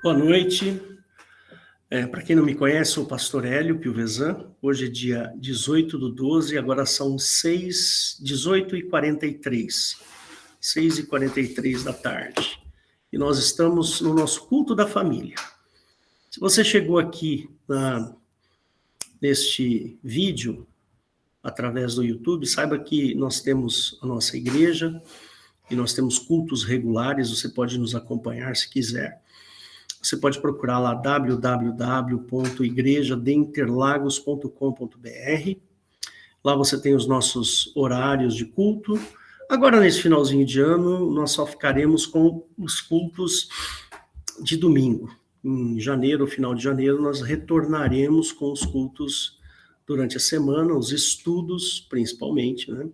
Boa noite. Para quem não me conhece, sou o pastor Hélio Piovesan. Hoje é dia 18/12, agora são 18h43, 6h43 da tarde. E nós estamos no nosso culto da família. Se você chegou aqui neste vídeo, através do YouTube, saiba que nós temos a nossa igreja e nós temos cultos regulares, você pode nos acompanhar se quiser. Você pode procurar lá www.igrejadeinterlagos.com.br. Lá você tem os nossos horários de culto. Agora, nesse finalzinho de ano, nós só ficaremos com os cultos de domingo. Em janeiro, final de janeiro, nós retornaremos com os cultos durante a semana, os estudos, principalmente, né?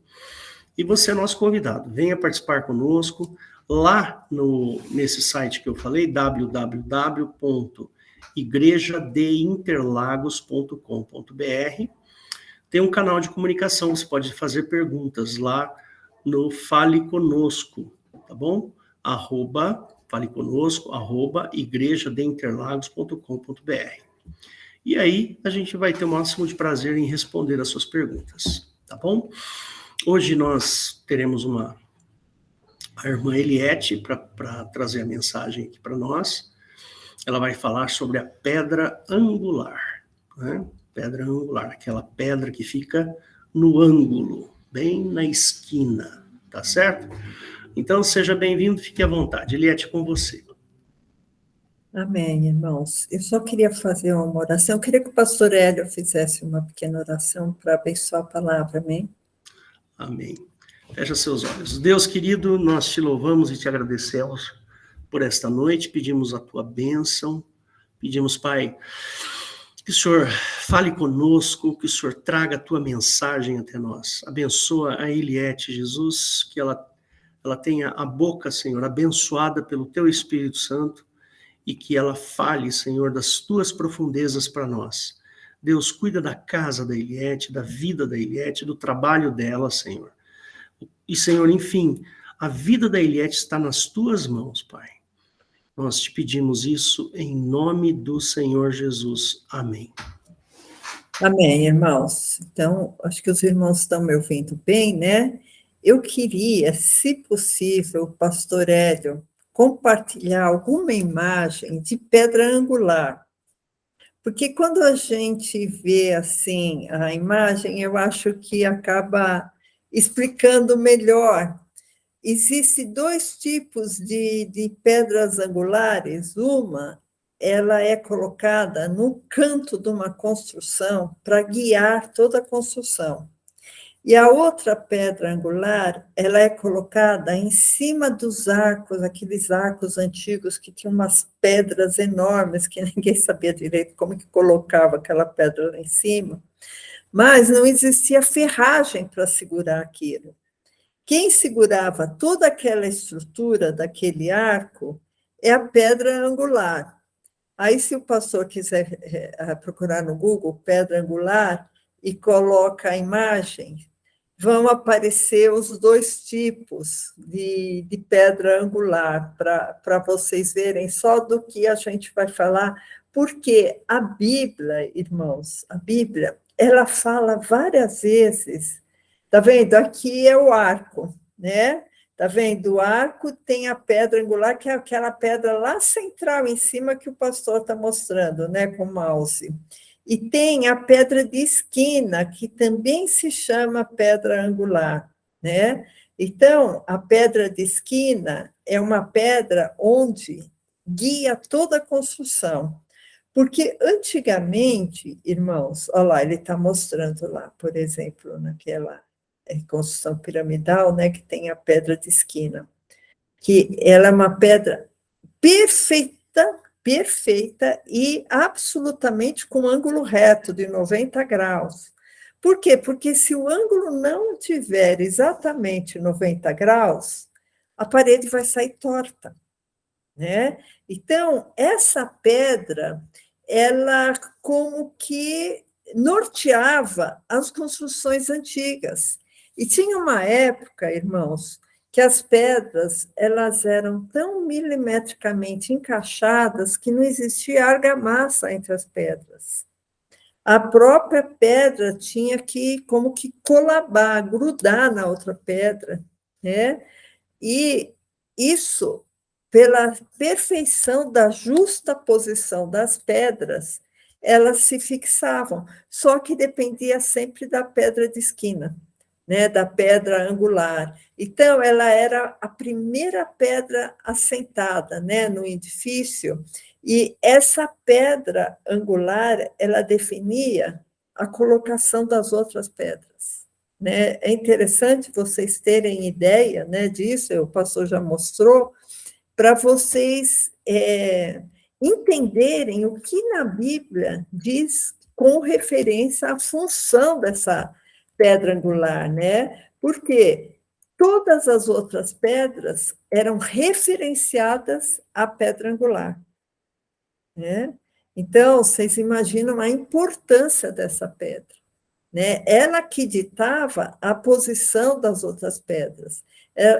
E você é nosso convidado. Venha participar conosco. Lá nesse site que eu falei, www.igrejadeinterlagos.com.br, tem um canal de comunicação, você pode fazer perguntas lá no Fale Conosco, tá bom? Fale Conosco, @igrejadeinterlagos.com.br. E aí a gente vai ter o máximo de prazer em responder as suas perguntas, tá bom? Hoje nós teremos a irmã Eliette para trazer a mensagem aqui para nós. Ela vai falar sobre a pedra angular, né? Pedra angular, aquela pedra que fica no ângulo, bem na esquina, tá certo? Então, seja bem-vindo, fique à vontade. Eliette, com você. Amém, irmãos. Eu só queria fazer uma oração. Eu queria que o pastor Hélio fizesse uma pequena oração para abençoar a palavra, amém? Amém. Fecha seus olhos. Deus querido, nós te louvamos e te agradecemos por esta noite, pedimos a tua bênção, pedimos, Pai, que o Senhor fale conosco, que o Senhor traga a tua mensagem até nós. Abençoa a Eliette, Jesus, que ela tenha a boca, Senhor, abençoada pelo teu Espírito Santo e que ela fale, Senhor, das tuas profundezas para nós. Deus, cuida da casa da Eliette, da vida da Eliette, do trabalho dela, Senhor. E, Senhor, enfim, a vida da Eliette está nas tuas mãos, Pai. Nós te pedimos isso em nome do Senhor Jesus. Amém. Amém, irmãos. Então, acho que os irmãos estão me ouvindo bem, né? Eu queria, se possível, pastor Hélio, compartilhar alguma imagem de pedra angular. Porque quando a gente vê, assim, a imagem, eu acho que acaba explicando melhor. Existem dois tipos de pedras angulares. Uma, ela é colocada no canto de uma construção para guiar toda a construção. E a outra pedra angular, ela é colocada em cima dos arcos, aqueles arcos antigos que tinham umas pedras enormes, que ninguém sabia direito como que colocava aquela pedra lá em cima, mas não existia ferragem para segurar aquilo. Quem segurava toda aquela estrutura daquele arco é a pedra angular. Aí, se o pastor quiser procurar no Google pedra angular e coloca a imagem, vão aparecer os dois tipos de pedra angular, para vocês verem só do que a gente vai falar, porque a Bíblia, irmãos, a Bíblia, ela fala várias vezes. Está vendo? Aqui é o arco, né? Está vendo? O arco tem a pedra angular, que é aquela pedra lá central em cima que o pastor está mostrando, né, com o mouse. E tem a pedra de esquina, que também se chama pedra angular, né? Então, a pedra de esquina é uma pedra onde guia toda a construção. Porque antigamente, irmãos, olha lá, ele está mostrando lá, por exemplo, naquela construção piramidal, né, que tem a pedra de esquina, que ela é uma pedra perfeita e absolutamente com ângulo reto de 90 graus. Por quê? Porque se o ângulo não tiver exatamente 90 graus, a parede vai sair torta, né? Então, essa pedra, ela como que norteava as construções antigas. E tinha uma época, irmãos, que as pedras, elas eram tão milimetricamente encaixadas que não existia argamassa entre as pedras. A própria pedra tinha que, como que colabar, grudar na outra pedra, né? E isso, pela perfeição da justa posição das pedras, elas se fixavam, só que dependia sempre da pedra de esquina, né, da pedra angular. Então, ela era a primeira pedra assentada, né, no edifício, e essa pedra angular, ela definia a colocação das outras pedras. Né? É interessante vocês terem ideia, né, disso, o pastor já mostrou, para vocês entenderem o que na Bíblia diz com referência à função dessa pedra angular, né? Porque todas as outras pedras eram referenciadas à pedra angular, né? Então, vocês imaginam a importância dessa pedra, né? Ela que ditava a posição das outras pedras,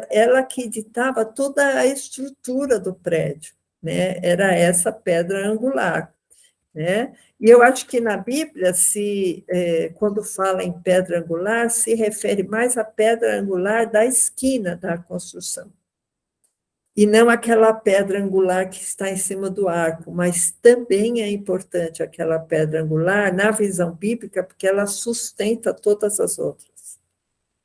ela que ditava toda a estrutura do prédio, né? Era essa pedra angular, né? E eu acho que na Bíblia, quando fala em pedra angular, se refere mais à pedra angular da esquina da construção, e não aquela pedra angular que está em cima do arco, mas também é importante aquela pedra angular na visão bíblica, porque ela sustenta todas as outras.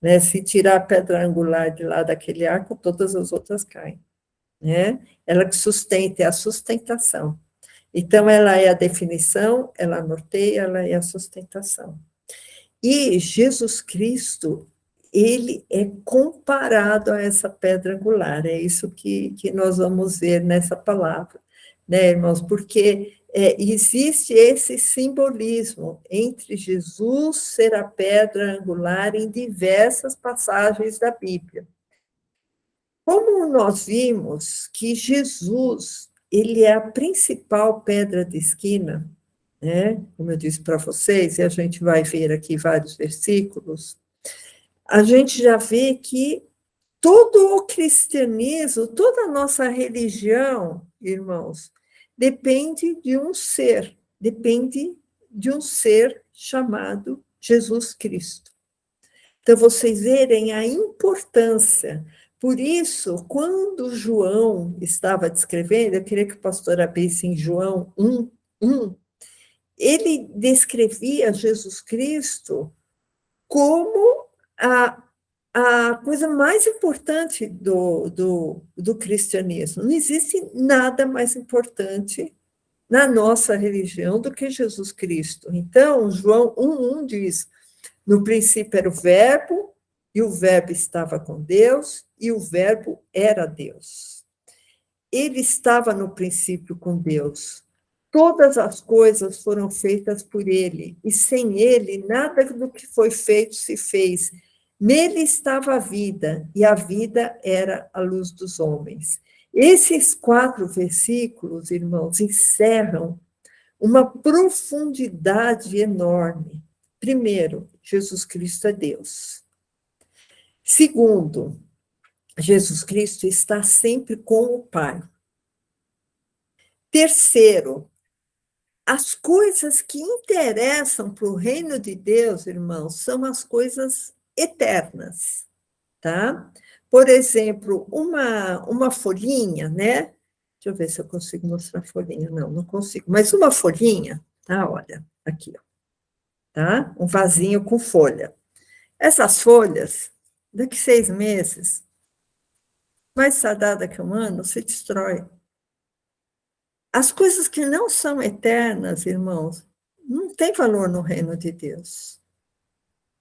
Né? Se tirar a pedra angular de lá daquele arco, todas as outras caem. Né? Ela que sustenta, é a sustentação. Então, ela é a definição, ela norteia, ela é a sustentação. E Jesus Cristo, ele é comparado a essa pedra angular, é isso que nós vamos ver nessa palavra, né, irmãos? Porque existe esse simbolismo entre Jesus ser a pedra angular em diversas passagens da Bíblia. Como nós vimos que Jesus, ele é a principal pedra de esquina, né? Como eu disse para vocês, e a gente vai ver aqui vários versículos, a gente já vê que todo o cristianismo, toda a nossa religião, irmãos, depende de um ser chamado Jesus Cristo. Então, vocês verem a importância. Por isso, quando João estava descrevendo, eu queria que o pastor abrisse em João 1, ele descrevia Jesus Cristo como a coisa mais importante do cristianismo. Não existe nada mais importante na nossa religião do que Jesus Cristo. Então, João 1,1 diz, no princípio era o verbo, e o verbo estava com Deus, e o verbo era Deus. Ele estava no princípio com Deus. Todas as coisas foram feitas por ele, e sem ele, nada do que foi feito se fez. Nele estava a vida, e a vida era a luz dos homens. Esses 4 versículos, irmãos, encerram uma profundidade enorme. Primeiro, Jesus Cristo é Deus. Segundo, Jesus Cristo está sempre com o Pai. Terceiro, as coisas que interessam para o reino de Deus, irmãos, são as coisas eternas, tá? Por exemplo, uma folhinha, né? Deixa eu ver se eu consigo mostrar a folhinha. Não consigo. Mas uma folhinha, tá? Olha, aqui, ó. Tá? Um vasinho com folha. Essas folhas, daqui 6 meses, mais tardar que 1 ano, se destrói. As coisas que não são eternas, irmãos, não tem valor no reino de Deus.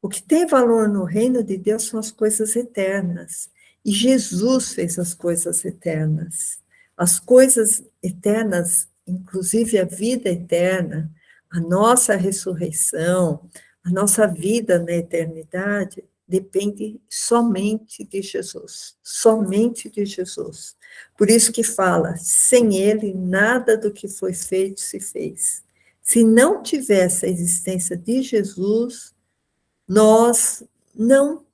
O que tem valor no reino de Deus são as coisas eternas. E Jesus fez as coisas eternas. As coisas eternas, inclusive a vida eterna, a nossa ressurreição, a nossa vida na eternidade, depende somente de Jesus. Somente de Jesus. Por isso que fala, sem ele, nada do que foi feito se fez. Se não tivesse a existência de Jesus, nós não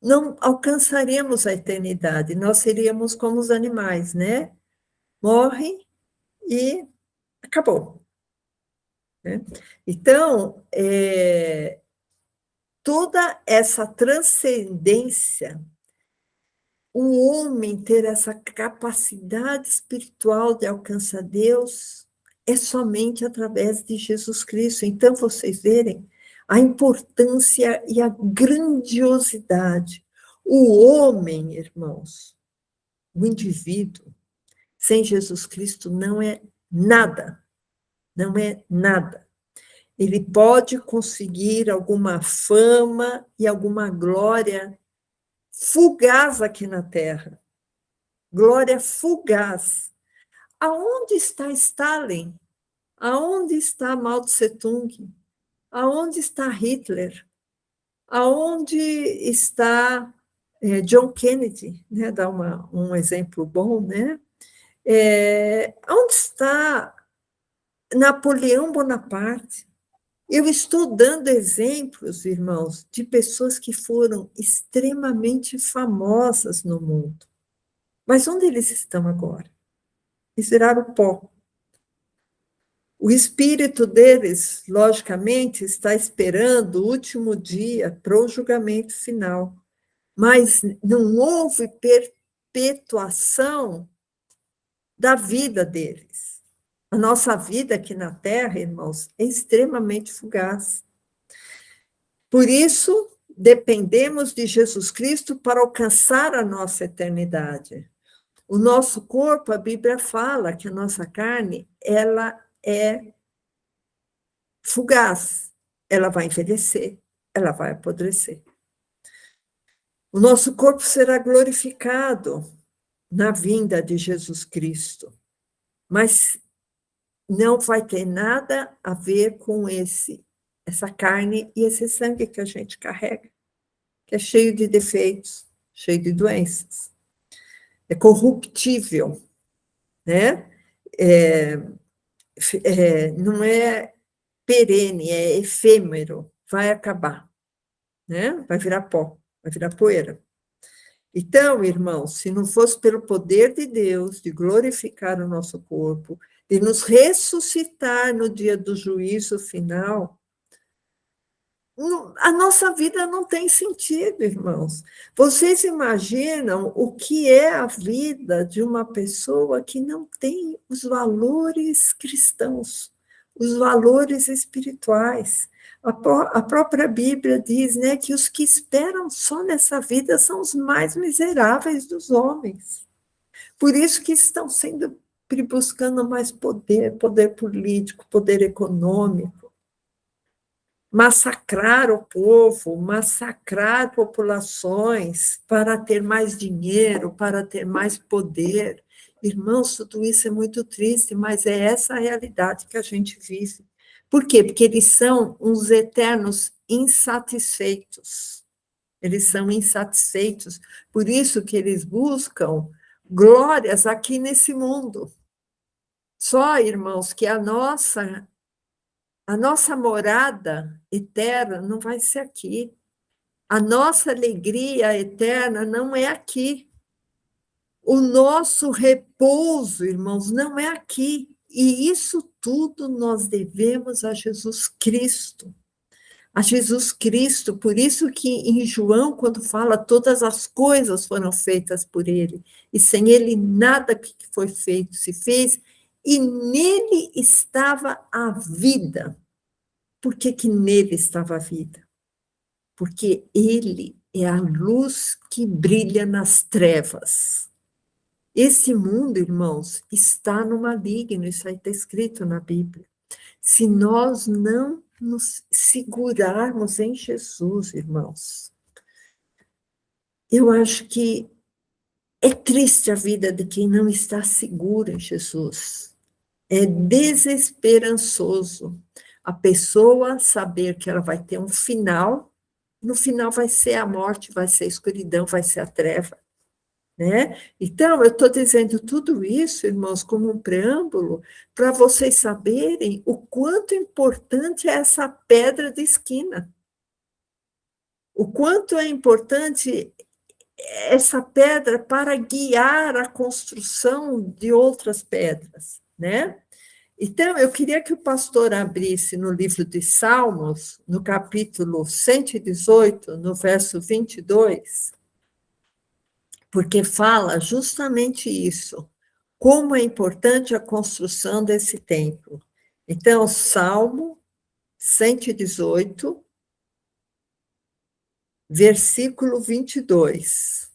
não alcançaremos a eternidade, nós seríamos como os animais, né? Morre e acabou. Né? Então, toda essa transcendência, o homem ter essa capacidade espiritual de alcançar Deus, é somente através de Jesus Cristo. Então, vocês verem a importância e a grandiosidade. O homem, irmãos, o indivíduo, sem Jesus Cristo não é nada, não é nada. Ele pode conseguir alguma fama e alguma glória fugaz aqui na Terra. Glória fugaz. Aonde está Stalin? Aonde está Mao Tse-tung? Aonde está Hitler? Aonde está John Kennedy? Né? Dá um exemplo bom, né? Onde está Napoleão Bonaparte? Eu estou dando exemplos, irmãos, de pessoas que foram extremamente famosas no mundo. Mas onde eles estão agora? Eles viraram pó. O espírito deles, logicamente, está esperando o último dia para o julgamento final. Mas não houve perpetuação da vida deles. A nossa vida aqui na Terra, irmãos, é extremamente fugaz. Por isso, dependemos de Jesus Cristo para alcançar a nossa eternidade. O nosso corpo, a Bíblia fala que a nossa carne, ela é fugaz, ela vai envelhecer, ela vai apodrecer. O nosso corpo será glorificado na vinda de Jesus Cristo, mas não vai ter nada a ver com essa carne e esse sangue que a gente carrega, que é cheio de defeitos, cheio de doenças. É corruptível, né? Não é perene, é efêmero, vai acabar, né? Vai virar pó, vai virar poeira. Então, irmãos, se não fosse pelo poder de Deus, de glorificar o nosso corpo, de nos ressuscitar no dia do juízo final, a nossa vida não tem sentido, irmãos. Vocês imaginam o que é a vida de uma pessoa que não tem os valores cristãos, os valores espirituais? A própria Bíblia diz, né, que os que esperam só nessa vida são os mais miseráveis dos homens. Por isso que estão buscando mais poder, poder político, poder econômico, massacrar o povo, massacrar populações para ter mais dinheiro, para ter mais poder. Irmãos, tudo isso é muito triste, mas é essa a realidade que a gente vive. Por quê? Porque eles são uns eternos insatisfeitos. Eles são insatisfeitos, por isso que eles buscam glórias aqui nesse mundo. Só, irmãos, que a nossa morada eterna não vai ser aqui. A nossa alegria eterna não é aqui. O nosso repouso, irmãos, não é aqui. E isso tudo nós devemos a Jesus Cristo. A Jesus Cristo, por isso que em João, quando fala, todas as coisas foram feitas por ele, e sem ele nada que foi feito se fez, e nele estava a vida. Por que que nele estava a vida? Porque ele é a luz que brilha nas trevas. Esse mundo, irmãos, está no maligno, isso aí está escrito na Bíblia. Se nós não nos segurarmos em Jesus, irmãos, eu acho que é triste a vida de quem não está seguro em Jesus. É desesperançoso a pessoa saber que ela vai ter um final, no final vai ser a morte, vai ser a escuridão, vai ser a treva. Né? Então, eu estou dizendo tudo isso, irmãos, como um preâmbulo, para vocês saberem o quanto importante é essa pedra de esquina. o quanto é importante essa pedra para guiar a construção de outras pedras, né? Então, eu queria que o pastor abrisse no livro de Salmos, no capítulo 118, no verso 22, porque fala justamente isso, como é importante a construção desse templo. Então, Salmo 118, versículo 22.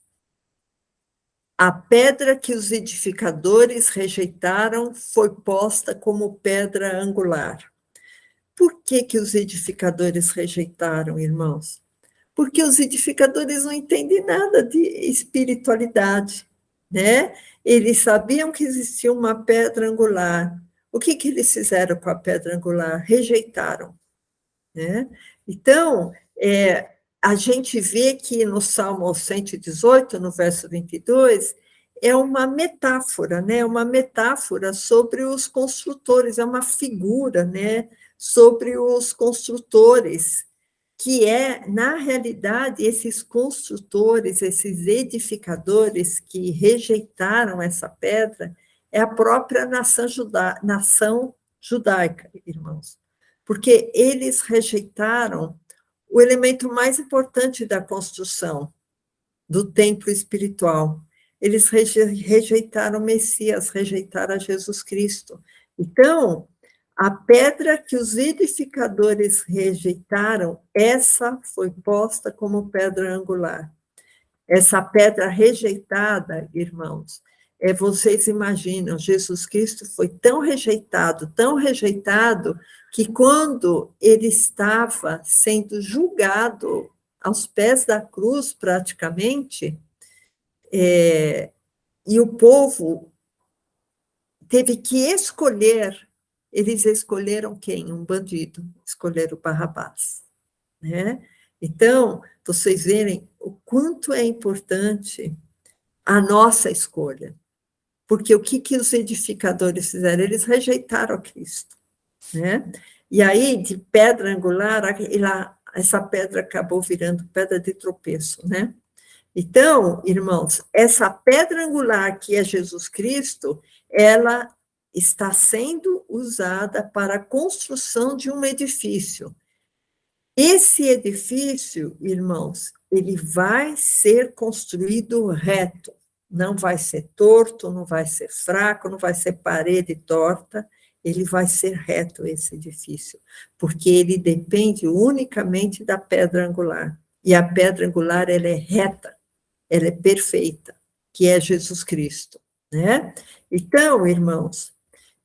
A pedra que os edificadores rejeitaram foi posta como pedra angular. Por que que os edificadores rejeitaram, irmãos? Porque os edificadores não entendem nada de espiritualidade, né? Eles sabiam que existia uma pedra angular. O que que eles fizeram com a pedra angular? Rejeitaram, né? Então, a gente vê que no Salmo 118, no verso 22, é uma metáfora, né? Uma metáfora sobre os construtores, é uma figura, né? Sobre os construtores, que na realidade, esses construtores, esses edificadores que rejeitaram essa pedra, é a própria nação judaica, irmãos. Porque eles rejeitaram o elemento mais importante da construção do templo espiritual. Eles rejeitaram o Messias, rejeitaram Jesus Cristo. Então, a pedra que os edificadores rejeitaram, essa foi posta como pedra angular. Essa pedra rejeitada, irmãos, vocês imaginam, Jesus Cristo foi tão rejeitado, que quando ele estava sendo julgado aos pés da cruz, praticamente, e o povo teve que escolher, eles escolheram quem? Um bandido, escolheram Barrabás, né? Então, vocês verem o quanto é importante a nossa escolha, porque o que os edificadores fizeram? Eles rejeitaram a Cristo, né? E aí, de pedra angular, essa pedra acabou virando pedra de tropeço, né? Então, irmãos, essa pedra angular que é Jesus Cristo, ela está sendo usada para a construção de um edifício. Esse edifício, irmãos, ele vai ser construído reto, não vai ser torto, não vai ser fraco, não vai ser parede torta, ele vai ser reto, esse edifício, porque ele depende unicamente da pedra angular, e a pedra angular, ela é reta, ela é perfeita, que é Jesus Cristo, né? Então, irmãos,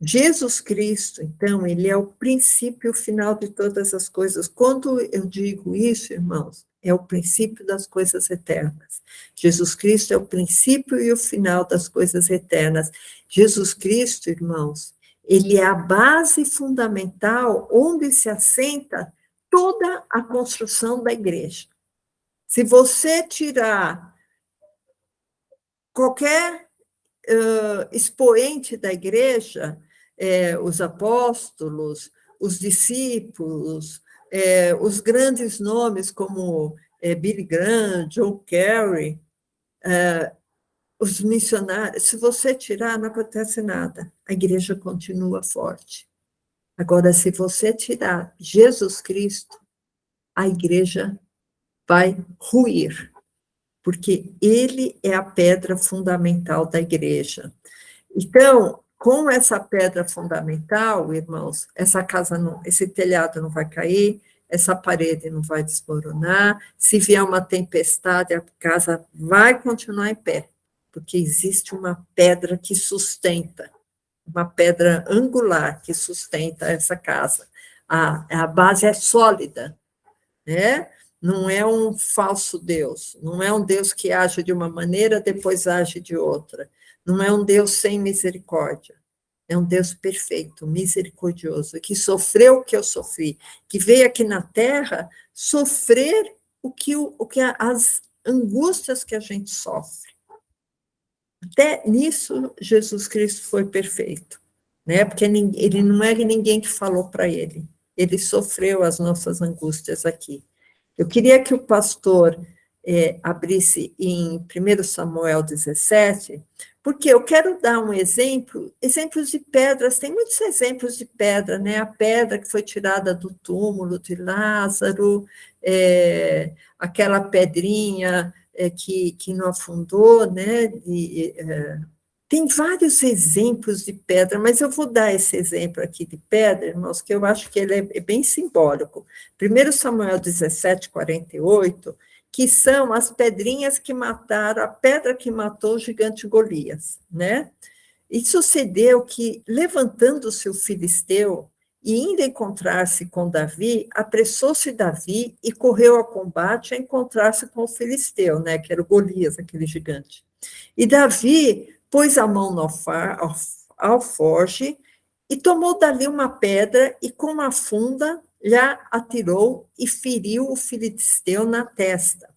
Jesus Cristo, então, ele é o princípio final de todas as coisas. Quando eu digo isso, irmãos, é o princípio das coisas eternas. Jesus Cristo é o princípio e o final das coisas eternas. Jesus Cristo, irmãos, ele é a base fundamental onde se assenta toda a construção da igreja. Se você tirar qualquer expoente da igreja, os apóstolos, os discípulos, os grandes nomes como Billy Graham, John Kerry, os missionários, se você tirar, não acontece nada, a igreja continua forte. Agora, se você tirar Jesus Cristo, a igreja vai ruir, porque ele é a pedra fundamental da igreja. Então, com essa pedra fundamental, irmãos, essa casa esse telhado não vai cair, essa parede não vai desmoronar, se vier uma tempestade, a casa vai continuar em pé, porque existe uma pedra que sustenta, uma pedra angular que sustenta essa casa. A base é sólida, né? Não é um falso Deus, não é um Deus que age de uma maneira, depois age de outra. Não é um Deus sem misericórdia, é um Deus perfeito, misericordioso, que sofreu o que eu sofri, que veio aqui na Terra sofrer as angústias que a gente sofre. Até nisso, Jesus Cristo foi perfeito, né? Porque ele não é ninguém que falou para ele, ele sofreu as nossas angústias aqui. Eu queria que o pastor abrisse em 1 Samuel 17, porque eu quero dar um exemplos de pedras, tem muitos exemplos de pedra, né? A pedra que foi tirada do túmulo de Lázaro, aquela pedrinha que não afundou, né? Tem vários exemplos de pedra, mas eu vou dar esse exemplo aqui de pedra, irmãos, que eu acho que ele é bem simbólico. 1 Samuel 17, 48, que são as pedrinhas que mataram, a pedra que matou o gigante Golias, né? E sucedeu que, levantando-se o filisteu e indo encontrar-se com Davi, apressou-se Davi e correu ao combate a encontrar-se com o filisteu, né? Que era o Golias, aquele gigante. E Davi pôs a mão no alforje e tomou dali uma pedra e com uma funda lhe atirou e feriu o filisteu na testa.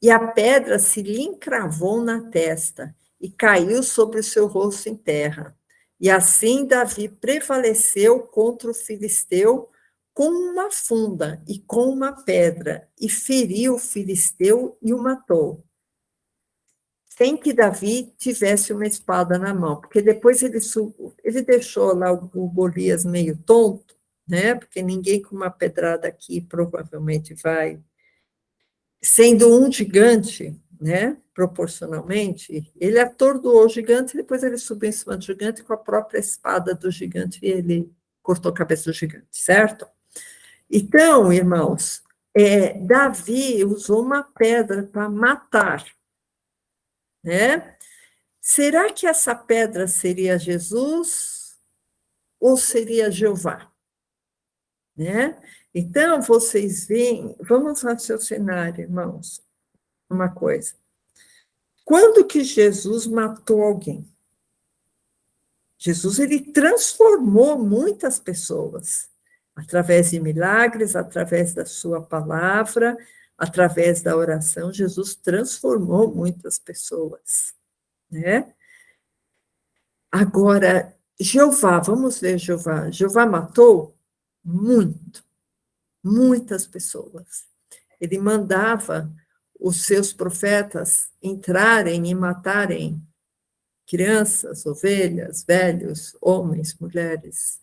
E a pedra se lhe encravou na testa e caiu sobre o seu rosto em terra. E assim Davi prevaleceu contra o filisteu com uma funda e com uma pedra, e feriu o filisteu e o matou, sem que Davi tivesse uma espada na mão, porque depois ele deixou lá o Golias meio tonto, né? Porque ninguém com uma pedrada aqui provavelmente vai, sendo um gigante, né? Proporcionalmente, ele atordoou o gigante, e depois ele subiu em cima do gigante com a própria espada do gigante e ele cortou a cabeça do gigante, certo? Então, irmãos, Davi usou uma pedra para matar, né? Será que essa pedra seria Jesus ou seria Jeová? Né? Então, vocês veem, vamos raciocinar, irmãos, uma coisa. Quando que Jesus matou alguém? Jesus, ele transformou muitas pessoas, através de milagres, através da sua palavra, através da oração, Jesus transformou muitas pessoas, né? Agora, Jeová, vamos ver Jeová. Jeová matou muitas pessoas. Ele mandava os seus profetas entrarem e matarem crianças, ovelhas, velhos, homens, mulheres.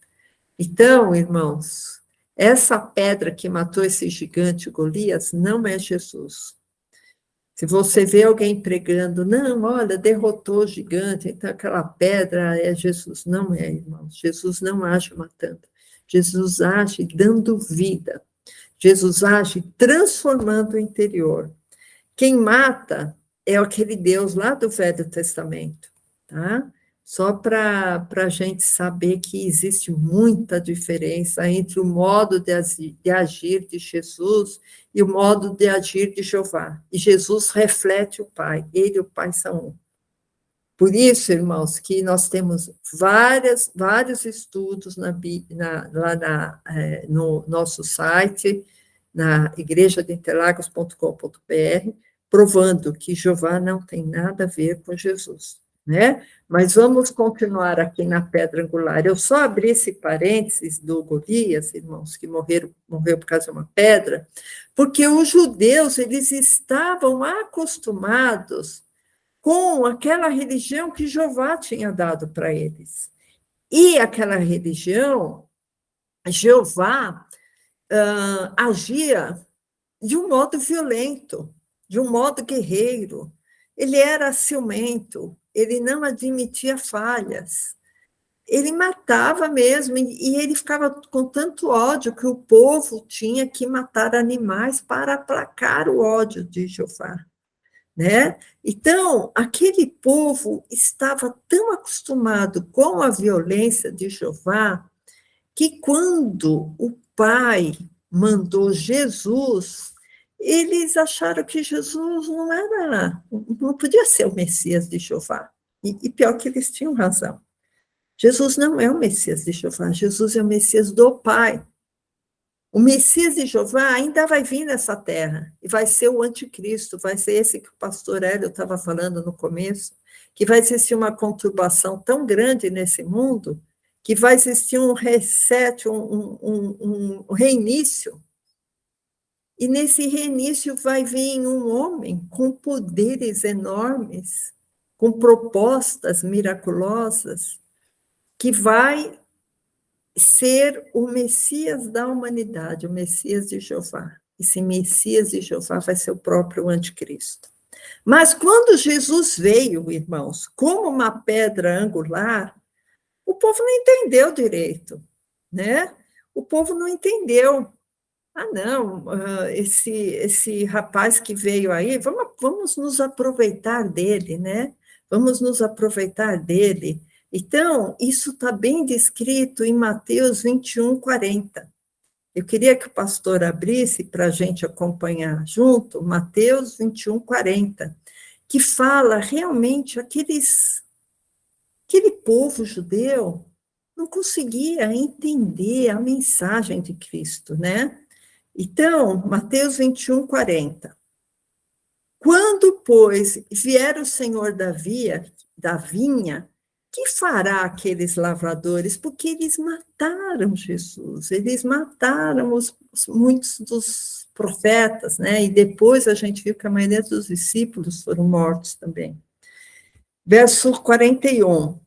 Então, irmãos, essa pedra que matou esse gigante Golias não é Jesus. Se você vê alguém pregando, não, olha, derrotou o gigante, então aquela pedra é Jesus. Não é, irmãos. Jesus não age matando. Jesus age dando vida. Jesus age transformando o interior. Quem mata é aquele Deus lá do Velho Testamento, tá? Só para a gente saber que existe muita diferença entre o modo de agir de Jesus e o modo de agir de Jeová. E Jesus reflete o Pai, ele e o Pai são um. Por isso, irmãos, que nós temos vários estudos lá no nosso site, na igrejadeinterlagos.com.br, provando que Jeová não tem nada a ver com Jesus, né? Mas vamos continuar aqui na pedra angular. Eu só abri esse parênteses do Golias, irmãos, que morreu por causa de uma pedra, porque os judeus, eles estavam acostumados com aquela religião que Jeová tinha dado para eles. E aquela religião, Jeová agia de um modo violento, de um modo guerreiro. Ele era ciumento, ele não admitia falhas. Ele matava mesmo, e ele ficava com tanto ódio que o povo tinha que matar animais para aplacar o ódio de Jeová. Né? Então, aquele povo estava tão acostumado com a violência de Jeová que quando o Pai mandou Jesus, eles acharam que Jesus não podia ser o Messias de Jeová. E pior que eles tinham razão. Jesus não é o Messias de Jeová, Jesus é o Messias do Pai. O Messias de Jeová ainda vai vir nessa terra, e vai ser o anticristo, vai ser esse que o pastor Hélio estava falando no começo, que vai existir uma conturbação tão grande nesse mundo, que vai existir um reset, um reinício, E nesse reinício vai vir um homem com poderes enormes, com propostas miraculosas, que vai ser o Messias da humanidade, o Messias de Jeová. Esse Messias de Jeová vai ser o próprio anticristo. Mas quando Jesus veio, irmãos, como uma pedra angular, o povo não entendeu direito, né? O povo não entendeu. Ah, não, esse rapaz que veio aí, vamos nos aproveitar dele, né? Vamos nos aproveitar dele. Então, isso está bem descrito em Mateus 21, 40. Eu queria que o pastor abrisse para a gente acompanhar junto, Mateus 21, 40, que fala realmente aquele povo judeu não conseguia entender a mensagem de Cristo, né? Então, Mateus 21, 40. Quando, pois, vier o Senhor da vinha, que fará aqueles lavradores? Porque eles mataram Jesus, eles mataram muitos dos profetas, né? E depois a gente viu que a maioria dos discípulos foram mortos também. Verso 41.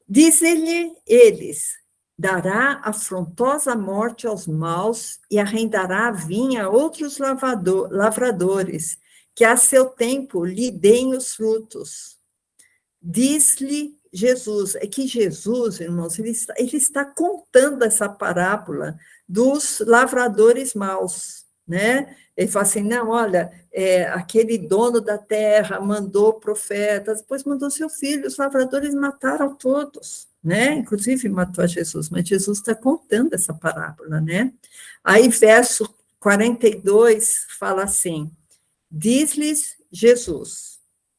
Diz-lhe eles: dará afrontosa morte aos maus e arrendará a vinha a outros lavradores, que a seu tempo lhe deem os frutos. Diz-lhe Jesus, é que Jesus, irmãos, ele está contando essa parábola dos lavradores maus, né? Ele fala assim, não, olha, aquele dono da terra mandou profetas, depois mandou seu filho, os lavradores mataram todos, né? Inclusive matou a Jesus, mas Jesus está contando essa parábola, né? Aí, verso 42, fala assim, diz-lhes Jesus.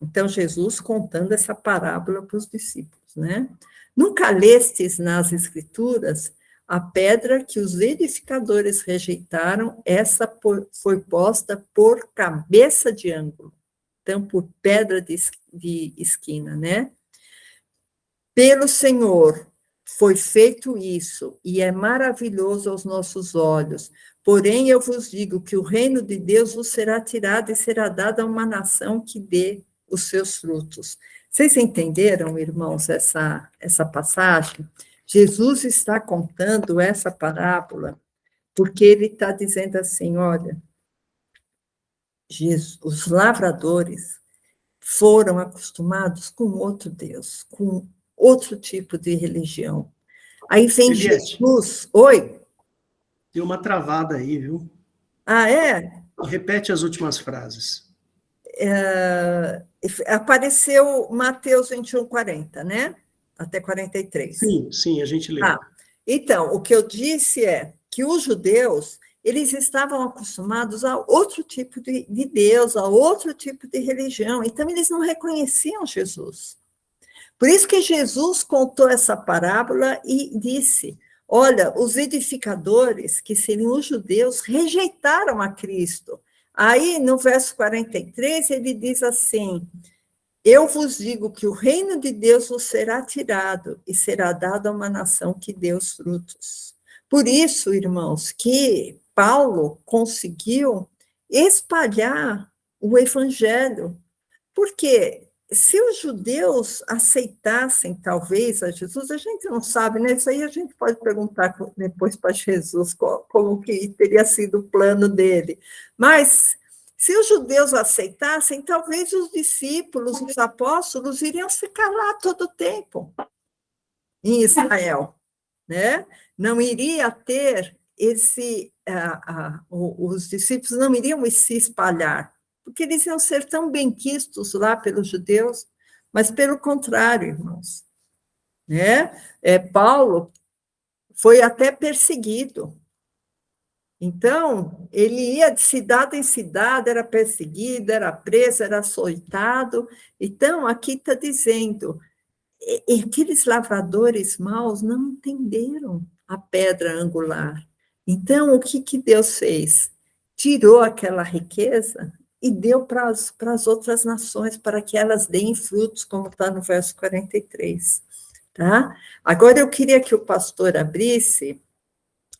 Então, Jesus contando essa parábola para os discípulos, né? Nunca lestes nas Escrituras a pedra que os edificadores rejeitaram, essa foi posta por cabeça de ângulo, então, por pedra de esquina, né? Pelo Senhor foi feito isso, e é maravilhoso aos nossos olhos. Porém, eu vos digo que o reino de Deus vos será tirado e será dado a uma nação que dê os seus frutos. Vocês entenderam, irmãos, essa passagem? Jesus está contando essa parábola porque ele está dizendo assim, olha, os lavradores foram acostumados com outro Deus, com outro tipo de religião. Aí vem Eliette, Jesus, oi? deu uma travada aí, viu? Ah, é? Repete as últimas frases. Apareceu Mateus 21, 40, né? Até 43. Sim, a gente leu. Então, o que eu disse é que os judeus, eles estavam acostumados a outro tipo de Deus, a outro tipo de religião, então eles não reconheciam Jesus. Por isso que Jesus contou essa parábola e disse, olha, os edificadores, que seriam os judeus, rejeitaram a Cristo. Aí, no verso 43, ele diz assim, eu vos digo que o reino de Deus vos será tirado e será dado a uma nação que dê os frutos. Por isso, irmãos, que Paulo conseguiu espalhar o evangelho, porque se os judeus aceitassem, talvez, a Jesus, a gente não sabe, né? Isso aí a gente pode perguntar depois para Jesus como que teria sido o plano dele. Mas, se os judeus aceitassem, talvez os discípulos, os apóstolos, iriam ficar lá todo o tempo, em Israel, né? Não iria ter os discípulos não iriam se espalhar, porque eles iam ser tão benquistos lá pelos judeus, mas pelo contrário, irmãos, né? Paulo foi até perseguido. Então, ele ia de cidade em cidade, era perseguido, era preso, era açoitado. Então, aqui está dizendo, aqueles lavradores maus não entenderam a pedra angular. Então, o que Deus fez? Tirou aquela riqueza e deu para as outras nações, para que elas deem frutos, como está no verso 43. Tá? Agora, eu queria que o pastor abrisse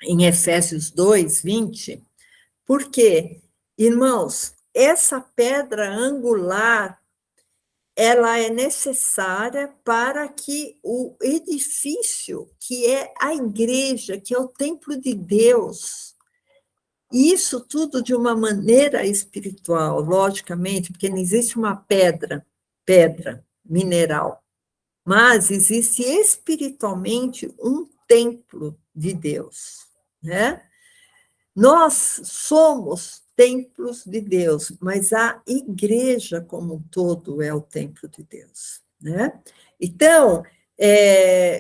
em Efésios 2, 20, Por quê? Irmãos, essa pedra angular, ela é necessária para que o edifício, que é a igreja, que é o templo de Deus, isso tudo de uma maneira espiritual, logicamente, porque não existe uma pedra mineral, mas existe espiritualmente um templo de Deus, né? Nós somos templos de Deus, mas a igreja como um todo é o templo de Deus, né? Então,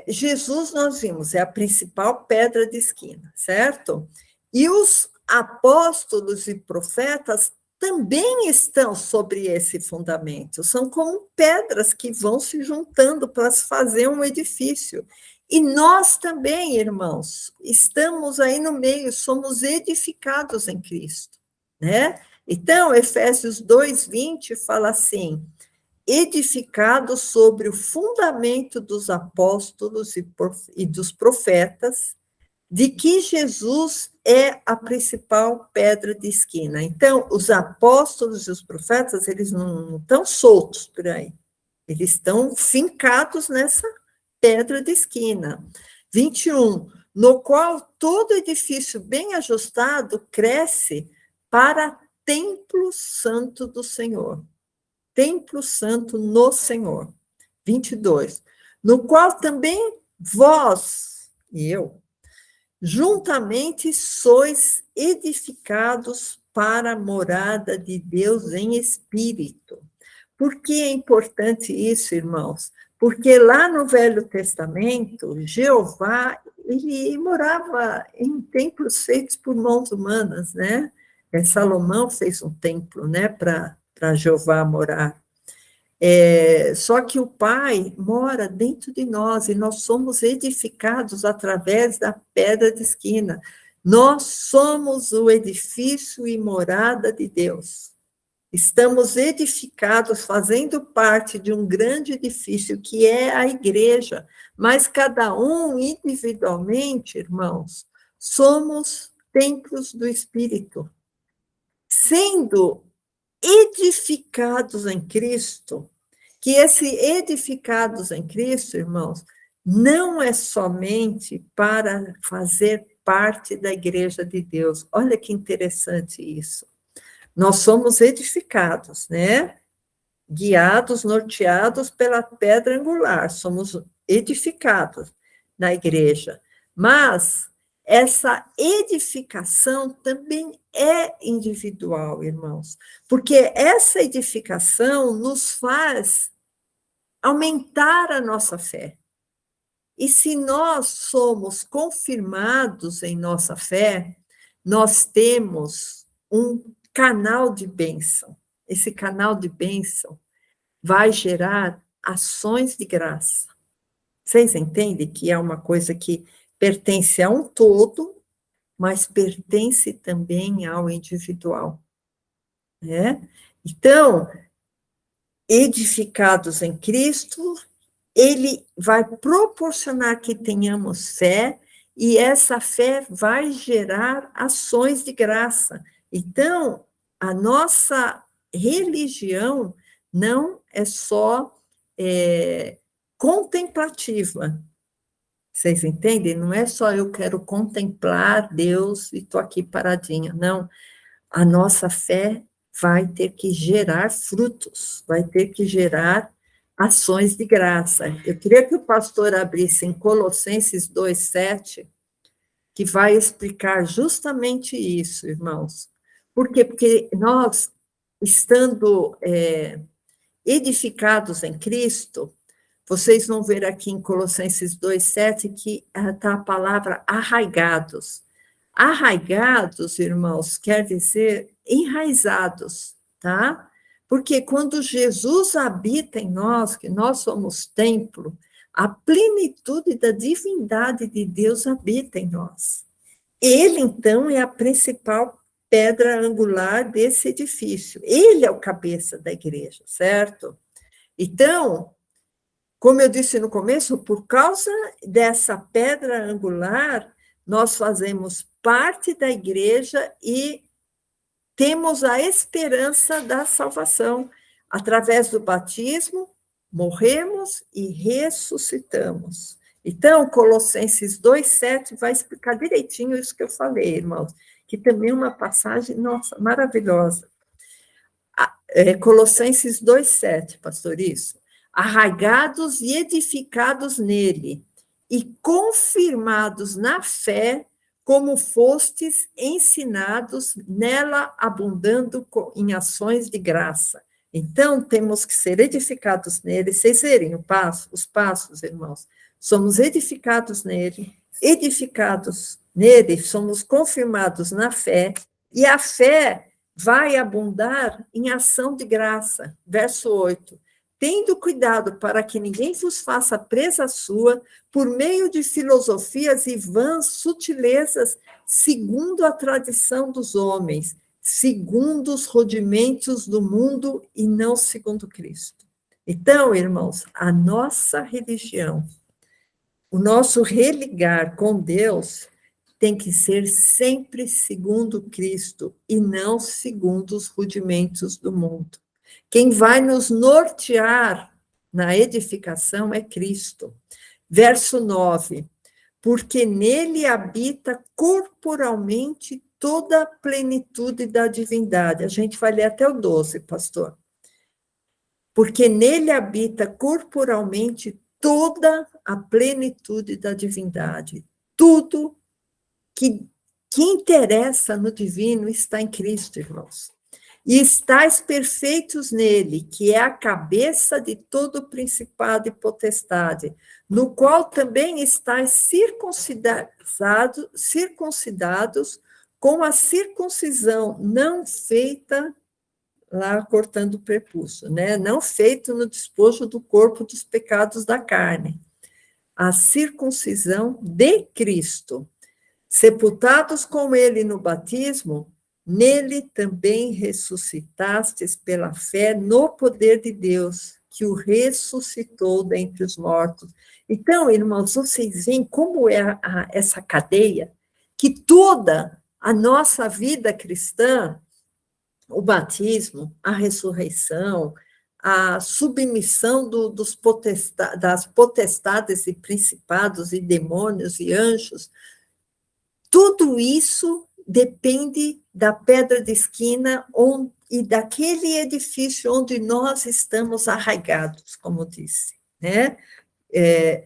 Jesus, nós vimos, é a principal pedra de esquina, certo? E os apóstolos e profetas também estão sobre esse fundamento, são como pedras que vão se juntando para se fazer um edifício. E nós também, irmãos, estamos aí no meio, somos edificados em Cristo, né? Então, Efésios 2:20 fala assim: edificados sobre o fundamento dos apóstolos e dos profetas, de que Jesus é a principal pedra de esquina. Então, os apóstolos e os profetas, eles não estão soltos por aí, eles estão fincados nessa pedra de esquina. 21, no qual todo edifício bem ajustado cresce para templo santo do Senhor. Templo santo no Senhor. 22, no qual também vós e eu, juntamente sois edificados para a morada de Deus em espírito. Por que é importante isso, irmãos? Porque lá no Velho Testamento, Jeová, ele morava em templos feitos por mãos humanas, né? Salomão fez um templo, né, para Jeová morar. Só que o Pai mora dentro de nós, e nós somos edificados através da pedra de esquina. Nós somos o edifício e morada de Deus. Estamos edificados, fazendo parte de um grande edifício, que é a igreja, mas cada um individualmente, irmãos, somos templos do Espírito, sendo edificados em Cristo, que esse edificados em Cristo, irmãos, não é somente para fazer parte da igreja de Deus. Olha que interessante isso. Nós somos edificados, né? Guiados, norteados pela pedra angular, somos edificados na igreja. Mas essa edificação também é individual, irmãos, porque essa edificação nos faz aumentar a nossa fé. E se nós somos confirmados em nossa fé, nós temos um canal de bênção. Esse canal de bênção vai gerar ações de graça. Vocês entendem que é uma coisa que pertence a um todo, mas pertence também ao individual, né? Então, edificados em Cristo, ele vai proporcionar que tenhamos fé, e essa fé vai gerar ações de graça. Então, a nossa religião não é só contemplativa. Vocês entendem? Não é só eu quero contemplar Deus e estou aqui paradinha. Não. A nossa fé vai ter que gerar frutos, vai ter que gerar ações de graça. Eu queria que o pastor abrisse em Colossenses 2:7, que vai explicar justamente isso, irmãos. Por quê? Porque nós, estando edificados em Cristo, vocês vão ver aqui em Colossenses 2:7 que está a palavra arraigados. Arraigados, irmãos, quer dizer enraizados, tá? Porque quando Jesus habita em nós, que nós somos templo, a plenitude da divindade de Deus habita em nós. Ele, então, é a principal pedra angular desse edifício. Ele é o cabeça da igreja, certo? Então, como eu disse no começo, por causa dessa pedra angular, nós fazemos parte da igreja e temos a esperança da salvação. Através do batismo, morremos e ressuscitamos. Então, Colossenses 2,7 vai explicar direitinho isso que eu falei, irmãos, que também é uma passagem, nossa, maravilhosa. Colossenses 2,7, pastor, isso. Arraigados e edificados nele, e confirmados na fé, como fostes ensinados, nela abundando em ações de graça. Então, temos que ser edificados nele. Vocês verem os passos, irmãos. Somos edificados nele, somos confirmados na fé, e a fé vai abundar em ação de graça. Verso 8. Tendo cuidado para que ninguém vos faça presa sua, por meio de filosofias e vãs sutilezas, segundo a tradição dos homens, segundo os rudimentos do mundo e não segundo Cristo. Então, irmãos, a nossa religião, o nosso religar com Deus tem que ser sempre segundo Cristo e não segundo os rudimentos do mundo. Quem vai nos nortear na edificação é Cristo. Verso 9. Porque nele habita corporalmente toda a plenitude da divindade. A gente vai ler até o 12, pastor. Porque nele habita corporalmente toda a plenitude da divindade. Tudo que interessa no divino está em Cristo, irmãos. E estáis perfeitos nele, que é a cabeça de todo principado e potestade, no qual também estáis circuncidados com a circuncisão não feita, lá cortando o prepúcio, né? Não feito no despojo do corpo dos pecados da carne. A circuncisão de Cristo. Sepultados com ele no batismo, nele também ressuscitastes pela fé no poder de Deus, que o ressuscitou dentre os mortos. Então, irmãos, vocês veem como é essa cadeia, que toda a nossa vida cristã, o batismo, a ressurreição, a submissão das potestades e principados e demônios e anjos, tudo isso depende da pedra de esquina e daquele edifício onde nós estamos arraigados, como disse, né?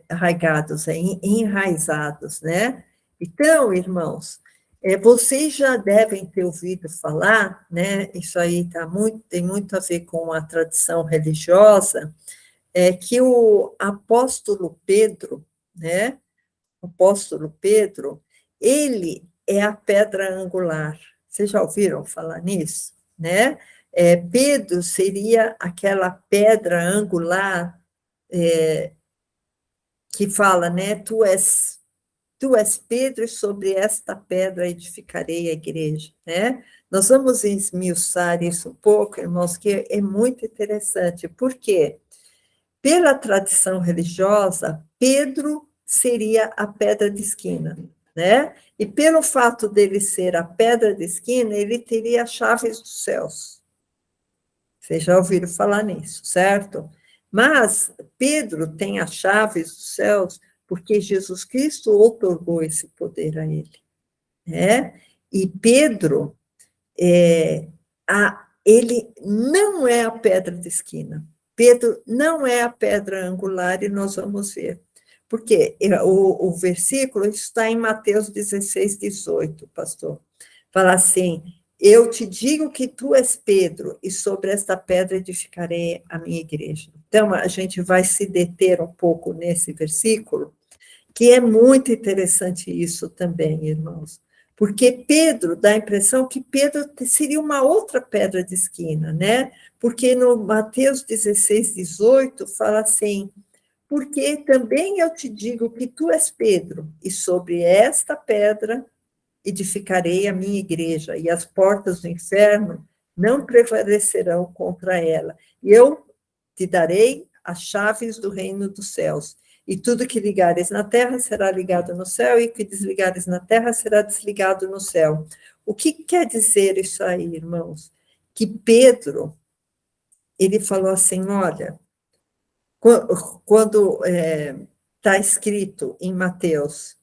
Arraigados, enraizados, né? Então, irmãos, vocês já devem ter ouvido falar, né? Isso aí tem muito a ver com a tradição religiosa, que o apóstolo Pedro, né? O apóstolo Pedro, ele é a pedra angular. Vocês já ouviram falar nisso? Né? Pedro seria aquela pedra angular que fala, né? Tu és Pedro e sobre esta pedra edificarei a igreja, né? Nós vamos esmiuçar isso um pouco, irmãos, que é muito interessante. Por quê? Pela tradição religiosa, Pedro seria a pedra de esquina, né? E pelo fato dele ser a pedra de esquina, ele teria as chaves dos céus. Vocês já ouviram falar nisso, certo? Mas Pedro tem as chaves dos céus porque Jesus Cristo outorgou esse poder a ele, né? E Pedro, ele não é a pedra de esquina. Pedro não é a pedra angular, e nós vamos ver. Porque o versículo está em Mateus 16, 18, pastor. Fala assim, eu te digo que tu és Pedro, e sobre esta pedra edificarei a minha igreja. Então, a gente vai se deter um pouco nesse versículo, que é muito interessante isso também, irmãos. Porque Pedro, dá a impressão que Pedro seria uma outra pedra de esquina, né? Porque no Mateus 16, 18, fala assim, porque também eu te digo que tu és Pedro, e sobre esta pedra edificarei a minha igreja, e as portas do inferno não prevalecerão contra ela. E eu te darei as chaves do reino dos céus. e tudo que ligares na terra será ligado no céu, e o que desligares na terra será desligado no céu. O que quer dizer isso aí, irmãos? Que Pedro, ele falou assim, olha, quando está escrito em Mateus,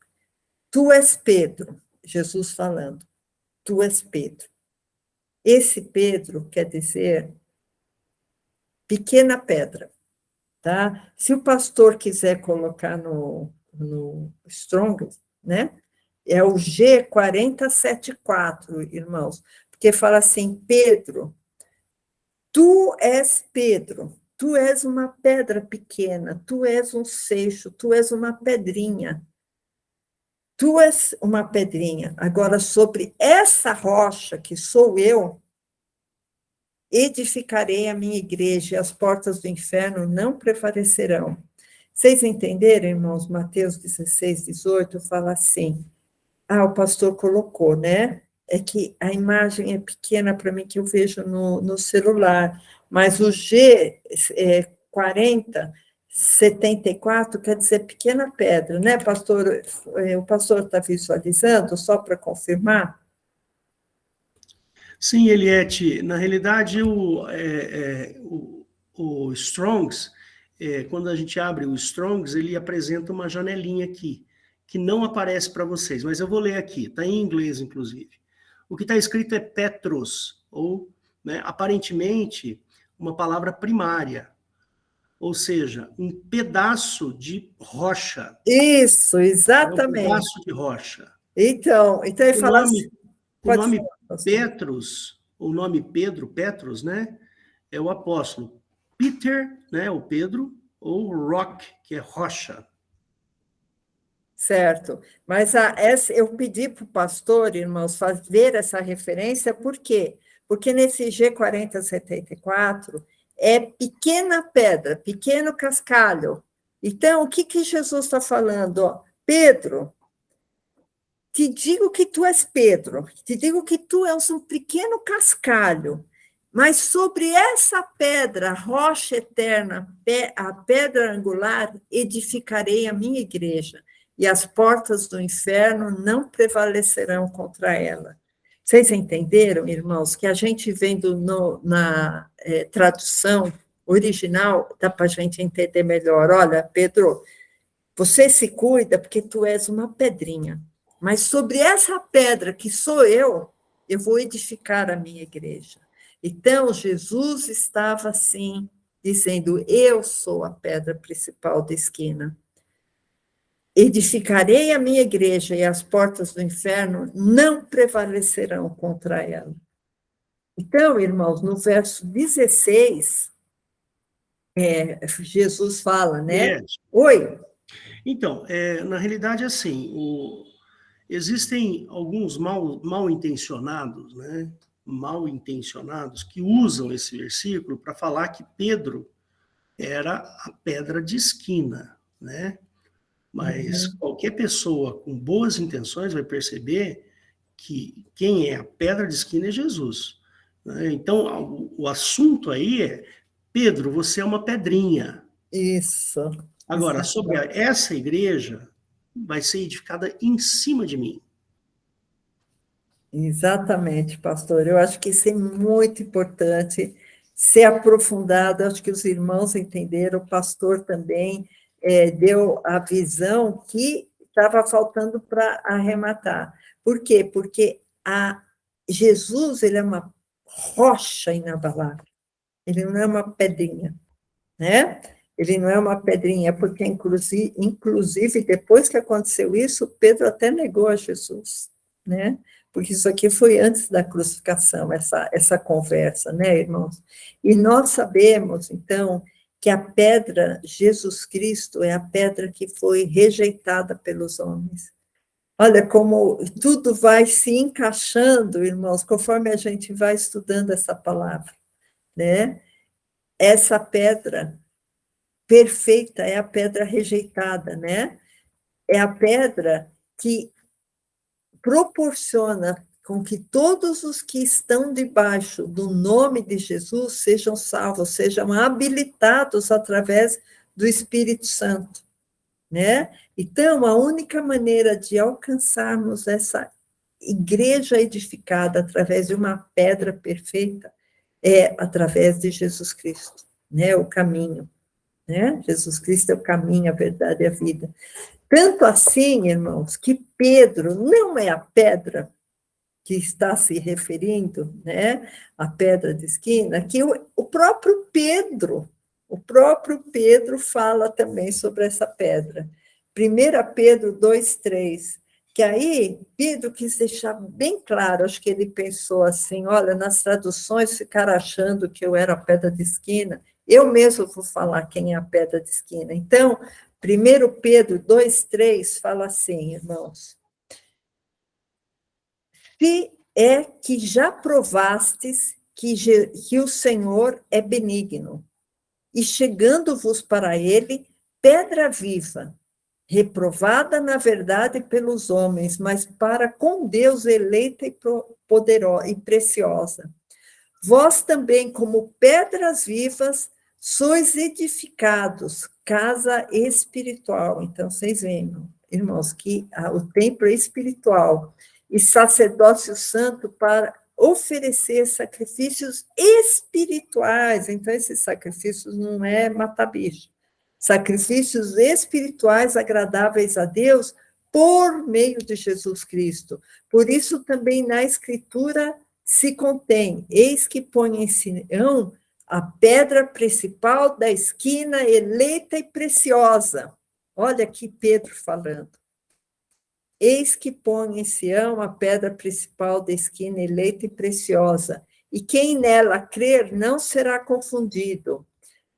tu és Pedro, Jesus falando, tu és Pedro. Esse Pedro quer dizer pequena pedra, tá? Se o pastor quiser colocar no Strong, né? É o G4074, irmãos, porque fala assim, Pedro, tu és Pedro, tu és uma pedra pequena, tu és um seixo, tu és uma pedrinha. Tu és uma pedrinha. Agora, sobre essa rocha que sou eu, edificarei a minha igreja e as portas do inferno não prevalecerão. Vocês entenderam, irmãos? Mateus 16, 18 fala assim. O pastor colocou, né? É que a imagem é pequena para mim, que eu vejo no celular, mas o G4074 quer dizer pequena pedra, né, pastor? O pastor está visualizando, só para confirmar? Sim, Eliette, na realidade, o Strongs, quando a gente abre o Strongs, ele apresenta uma janelinha aqui, que não aparece para vocês, mas eu vou ler aqui, está em inglês, inclusive. O que está escrito é Petros, ou, né, aparentemente, uma palavra primária, ou seja, um pedaço de rocha. Isso, exatamente. É um pedaço de rocha. Então ele fala assim... O nome Petrus, o nome Pedro, Petros, né, é o apóstolo. Peter, né, o Pedro, ou Rock, que é rocha. Certo, mas eu pedi para o pastor, irmãos, fazer essa referência, por quê? Porque nesse G4074 é pequena pedra, pequeno cascalho. Então, o que Jesus está falando? Ó, Pedro, te digo que tu és Pedro, te digo que tu és um pequeno cascalho, mas sobre essa pedra, rocha eterna, a pedra angular, edificarei a minha igreja, e as portas do inferno não prevalecerão contra ela. Vocês entenderam, irmãos, que a gente vendo na tradução original, dá para a gente entender melhor. Olha, Pedro, você se cuida porque tu és uma pedrinha, mas sobre essa pedra que sou eu vou edificar a minha igreja. Então, Jesus estava assim, dizendo, eu sou a pedra principal da esquina. Edificarei a minha igreja e as portas do inferno não prevalecerão contra ela. Então, irmãos, no verso 16, Jesus fala, né? Oi. Então, na realidade, assim, existem alguns mal intencionados, né? Mal intencionados que usam esse versículo para falar que Pedro era a pedra de esquina, né? Mas qualquer pessoa com boas intenções vai perceber que quem é a pedra de esquina é Jesus, né? Então, o assunto aí é, Pedro, você é uma pedrinha. Isso. Agora, sobre essa igreja, vai ser edificada em cima de mim. Exatamente, pastor. Eu acho que isso é muito importante ser aprofundado. Acho que os irmãos entenderam, o pastor também deu a visão que estava faltando para arrematar. Por quê? Porque Jesus ele é uma rocha inabalável. Ele não é uma pedrinha, né? Ele não é uma pedrinha, porque, inclusive, depois que aconteceu isso, Pedro até negou a Jesus, né? Porque isso aqui foi antes da crucificação, essa conversa, né, irmãos? E nós sabemos, então, que a pedra, Jesus Cristo, é a pedra que foi rejeitada pelos homens. Olha como tudo vai se encaixando, irmãos, conforme a gente vai estudando essa palavra, né? Essa pedra perfeita é a pedra rejeitada, né? É a pedra que proporciona com que todos os que estão debaixo do nome de Jesus sejam salvos, sejam habilitados através do Espírito Santo. né? Então, a única maneira de alcançarmos essa igreja edificada através de uma pedra perfeita é através de Jesus Cristo, né? O caminho, né? Jesus Cristo é o caminho, a verdade e a vida. Tanto assim, irmãos, que Pedro não é a pedra que está se referindo, né? A pedra de esquina, que o próprio Pedro fala também sobre essa pedra. 1 Pedro 2:3, que aí Pedro quis deixar bem claro, acho que ele pensou assim, olha, nas traduções ficaram achando que eu era a pedra de esquina, eu mesmo vou falar quem é a pedra de esquina. Então, 1 Pedro 2:3 fala assim, irmãos, se é que já provastes que o Senhor é benigno, e chegando-vos para ele, pedra viva, reprovada na verdade pelos homens, mas para com Deus eleita e poderosa e preciosa. Vós também, como pedras vivas, sois edificados, casa espiritual. Então, vocês veem, irmãos, que o templo é espiritual e sacerdócio santo para oferecer sacrifícios espirituais. Então, esses sacrifícios não é matar bicho. Sacrifícios espirituais agradáveis a Deus por meio de Jesus Cristo. Por isso, também na Escritura se contém, eis que põe em Sião a pedra principal da esquina, eleita e preciosa. Olha aqui Pedro falando. Eis que põe em Sião a pedra principal da esquina, eleita e preciosa, e quem nela crer não será confundido.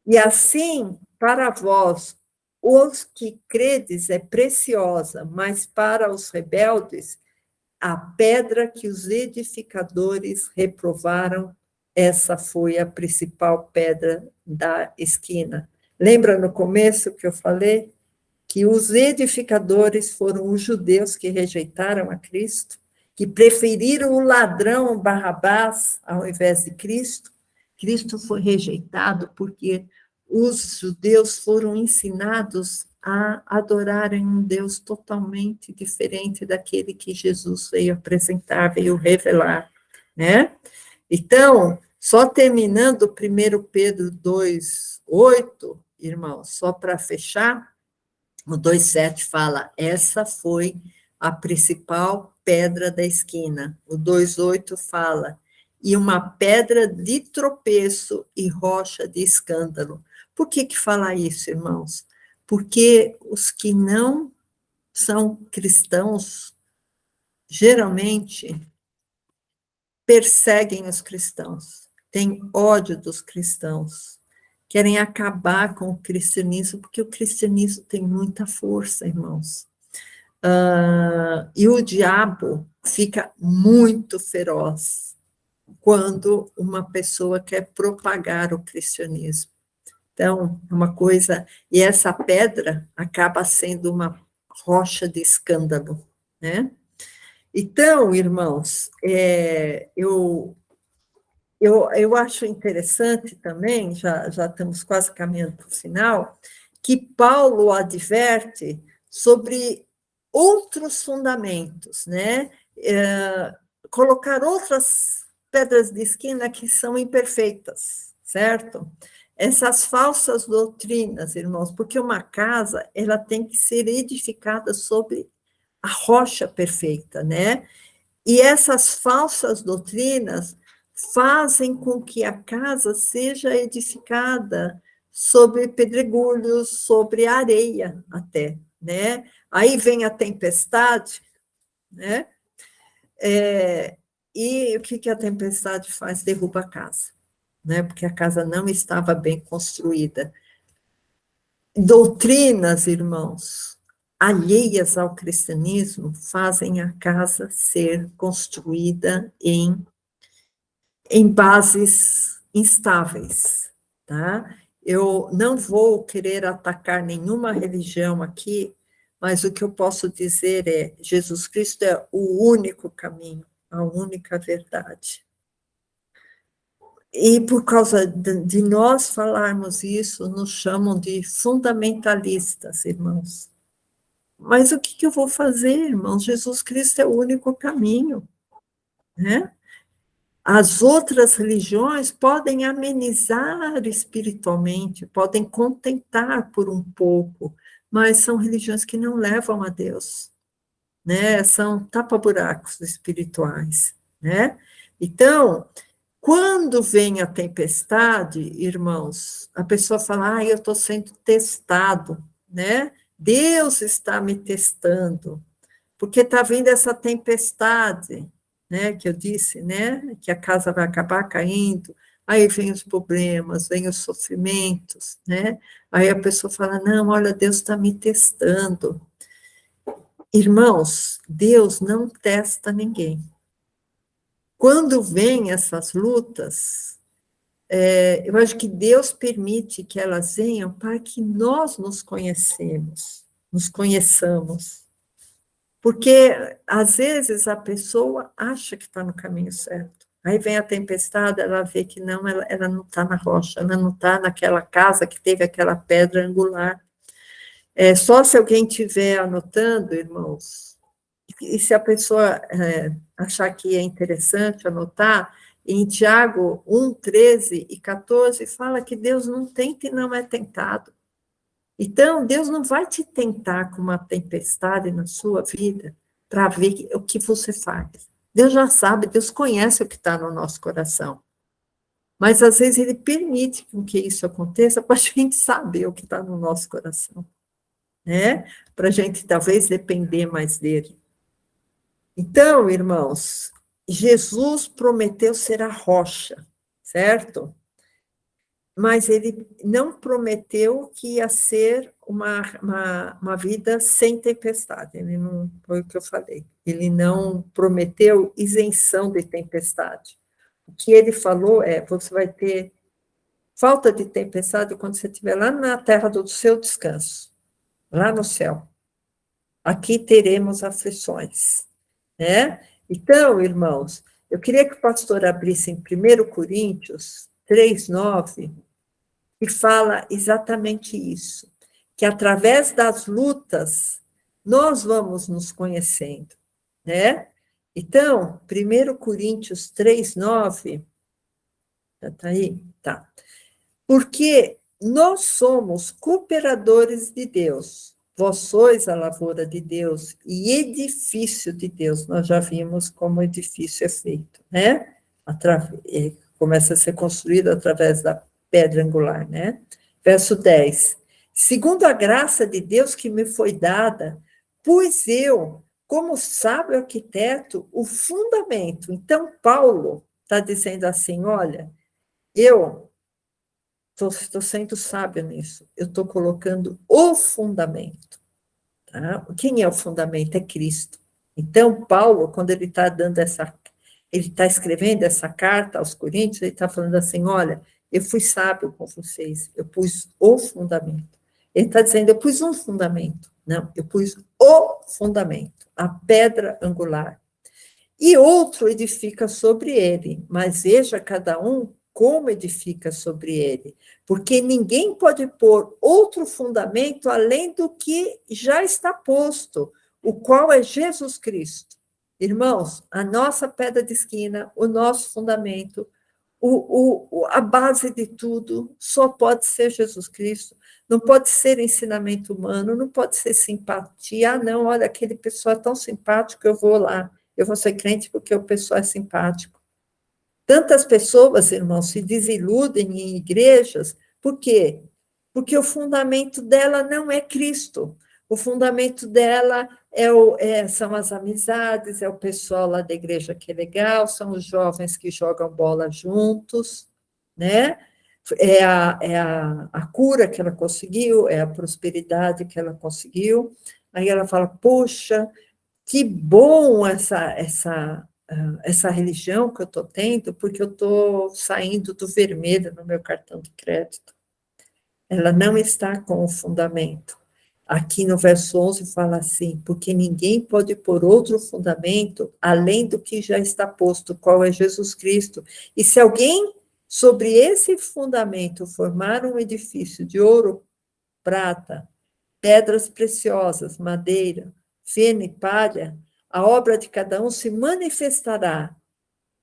E assim, para vós, os que credes é preciosa, mas para os rebeldes, a pedra que os edificadores reprovaram, essa foi a principal pedra da esquina. Lembra no começo que eu falei que os edificadores foram os judeus que rejeitaram a Cristo, que preferiram o ladrão Barrabás ao invés de Cristo? Cristo foi rejeitado porque os judeus foram ensinados a adorarem um Deus totalmente diferente daquele que Jesus veio apresentar, veio revelar, né? Então, só terminando 1 Pedro 2:8, irmãos, só para fechar, o 2:7 fala, essa foi a principal pedra da esquina. O 2:8 fala, e uma pedra de tropeço e rocha de escândalo. Por que fala isso, irmãos? Porque os que não são cristãos, geralmente, perseguem os cristãos, têm ódio dos cristãos, querem acabar com o cristianismo, porque o cristianismo tem muita força, irmãos. E o diabo fica muito feroz quando uma pessoa quer propagar o cristianismo. Então, uma coisa, e essa pedra acaba sendo uma rocha de escândalo, né? Então, irmãos, eu acho interessante também, já estamos quase caminhando para o final, que Paulo adverte sobre outros fundamentos, né? Colocar outras pedras de esquina que são imperfeitas, certo? Essas falsas doutrinas, irmãos, porque uma casa, ela tem que ser edificada sobre a rocha perfeita, né? E essas falsas doutrinas fazem com que a casa seja edificada sobre pedregulhos, sobre areia até, né? Aí vem a tempestade, né? E o que a tempestade faz? Derruba a casa, né? Porque a casa não estava bem construída. Doutrinas, irmãos, alheias ao cristianismo fazem a casa ser construída em bases instáveis, tá? Eu não vou querer atacar nenhuma religião aqui, mas o que eu posso dizer é, Jesus Cristo é o único caminho, a única verdade. E por causa de nós falarmos isso, nos chamam de fundamentalistas, irmãos. Mas o que eu vou fazer, irmãos? Jesus Cristo é o único caminho, né? As outras religiões podem amenizar espiritualmente, podem contentar por um pouco, mas são religiões que não levam a Deus, né? São tapa-buracos espirituais, né? Então, quando vem a tempestade, irmãos, a pessoa fala, eu estou sendo testado, né? Deus está me testando, porque está vindo essa tempestade, né? Que eu disse, né? Que a casa vai acabar caindo, aí vem os problemas, vem os sofrimentos, né? Aí a pessoa fala, não, olha, Deus está me testando. Irmãos, Deus não testa ninguém. Quando vem essas lutas, eu acho que Deus permite que elas venham para que nós nos conheçamos. Porque, às vezes, a pessoa acha que está no caminho certo. Aí vem a tempestade, ela vê que não, ela não está na rocha, ela não está naquela casa que teve aquela pedra angular. Só se alguém estiver anotando, irmãos, e se a pessoa achar que é interessante anotar, em Tiago 1, 13 e 14, fala que Deus não tenta e não é tentado. Então, Deus não vai te tentar com uma tempestade na sua vida para ver o que você faz. Deus já sabe, Deus conhece o que está no nosso coração. Mas, às vezes, Ele permite que isso aconteça para a gente saber o que está no nosso coração, né? Para a gente, talvez, depender mais dEle. Então, irmãos, Jesus prometeu ser a rocha, certo? Mas ele não prometeu que ia ser uma vida sem tempestade, ele não, foi o que eu falei, ele não prometeu isenção de tempestade. O que ele falou você vai ter falta de tempestade quando você estiver lá na terra do seu descanso, lá no céu. Aqui teremos aflições, né? Então, irmãos, eu queria que o pastor abrisse em 1 Coríntios 3:9, que fala exatamente isso, que através das lutas nós vamos nos conhecendo, né? Então, 1 Coríntios 3:9, já está aí? Tá. Porque nós somos cooperadores de Deus, vós sois a lavoura de Deus e edifício de Deus. Nós já vimos como o edifício é feito, né? Começa a ser construído através da pedra angular, né? Verso 10. Segundo a graça de Deus que me foi dada, pus eu, como sábio arquiteto, o fundamento. Então, Paulo está dizendo assim, olha, eu estou sendo sábio nisso, eu estou colocando o fundamento. Tá? Quem é o fundamento? É Cristo. Então, Paulo, quando ele está ele está escrevendo essa carta aos Coríntios, ele está falando assim, olha, eu fui sábio com vocês, eu pus o fundamento. Ele está dizendo, eu pus um fundamento. Não, eu pus o fundamento, a pedra angular. E outro edifica sobre ele, mas veja cada um como edifica sobre ele, porque ninguém pode pôr outro fundamento além do que já está posto, o qual é Jesus Cristo. Irmãos, a nossa pedra de esquina, o nosso fundamento, a base de tudo só pode ser Jesus Cristo, não pode ser ensinamento humano, não pode ser simpatia, não, olha, aquele pessoal é tão simpático, eu vou lá, eu vou ser crente porque o pessoal é simpático. Tantas pessoas, irmãos, se desiludem em igrejas, por quê? Porque o fundamento dela não é Cristo. O fundamento dela são as amizades, é o pessoal lá da igreja que é legal, são os jovens que jogam bola juntos, né? É a cura que ela conseguiu, é a prosperidade que ela conseguiu. Aí ela fala, poxa, que bom essa religião que eu estou tendo, porque eu estou saindo do vermelho no meu cartão de crédito. Ela não está com o fundamento. Aqui no verso 11 fala assim, porque ninguém pode pôr outro fundamento além do que já está posto, qual é Jesus Cristo. E se alguém, sobre esse fundamento, formar um edifício de ouro, prata, pedras preciosas, madeira, feno e palha, a obra de cada um se manifestará.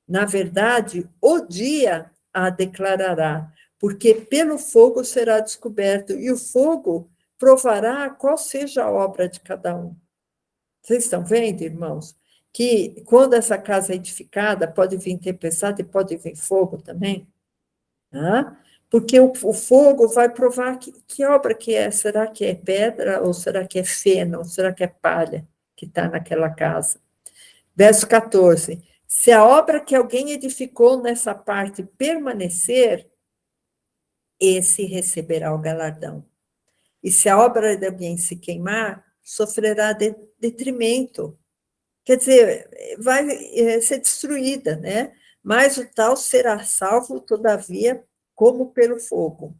Na verdade, o dia a declarará, porque pelo fogo será descoberto, e o fogo provará qual seja a obra de cada um. Vocês estão vendo, irmãos, que quando essa casa é edificada, pode vir tempestade e pode vir fogo também? Porque o fogo vai provar que obra que é. Será que é pedra, ou será que é feno, ou será que é palha que está naquela casa? Verso 14. Se a obra que alguém edificou nessa parte permanecer, esse receberá o galardão. E se a obra de alguém se queimar, sofrerá detrimento. Quer dizer, vai ser destruída, né? Mas o tal será salvo, todavia, como pelo fogo.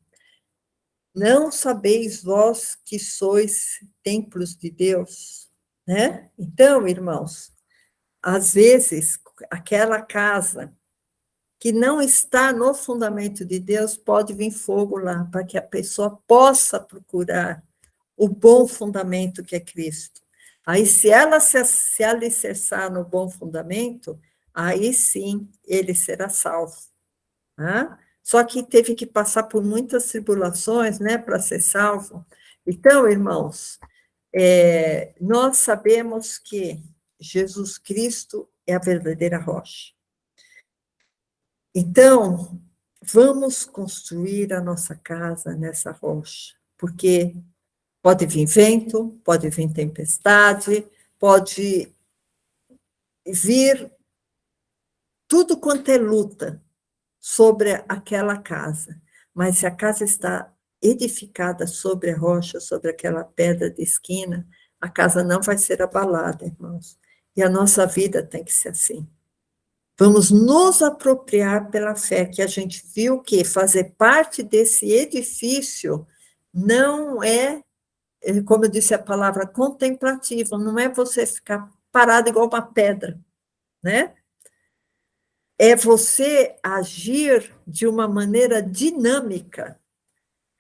Não sabeis vós que sois templos de Deus, né? Então, irmãos, às vezes, aquela casa que não está no fundamento de Deus, pode vir fogo lá, para que a pessoa possa procurar o bom fundamento que é Cristo. Aí, se ela se alicerçar no bom fundamento, aí sim ele será salvo. Né? Só que teve que passar por muitas tribulações, né, para ser salvo. Então, irmãos, nós sabemos que Jesus Cristo é a verdadeira rocha. Então, vamos construir a nossa casa nessa rocha, porque pode vir vento, pode vir tempestade, pode vir tudo quanto é luta sobre aquela casa, mas se a casa está edificada sobre a rocha, sobre aquela pedra de esquina, a casa não vai ser abalada, irmãos. E a nossa vida tem que ser assim. Vamos nos apropriar pela fé, que a gente viu que fazer parte desse edifício não é, como eu disse a palavra, contemplativa, não é você ficar parado igual uma pedra, né? É você agir de uma maneira dinâmica.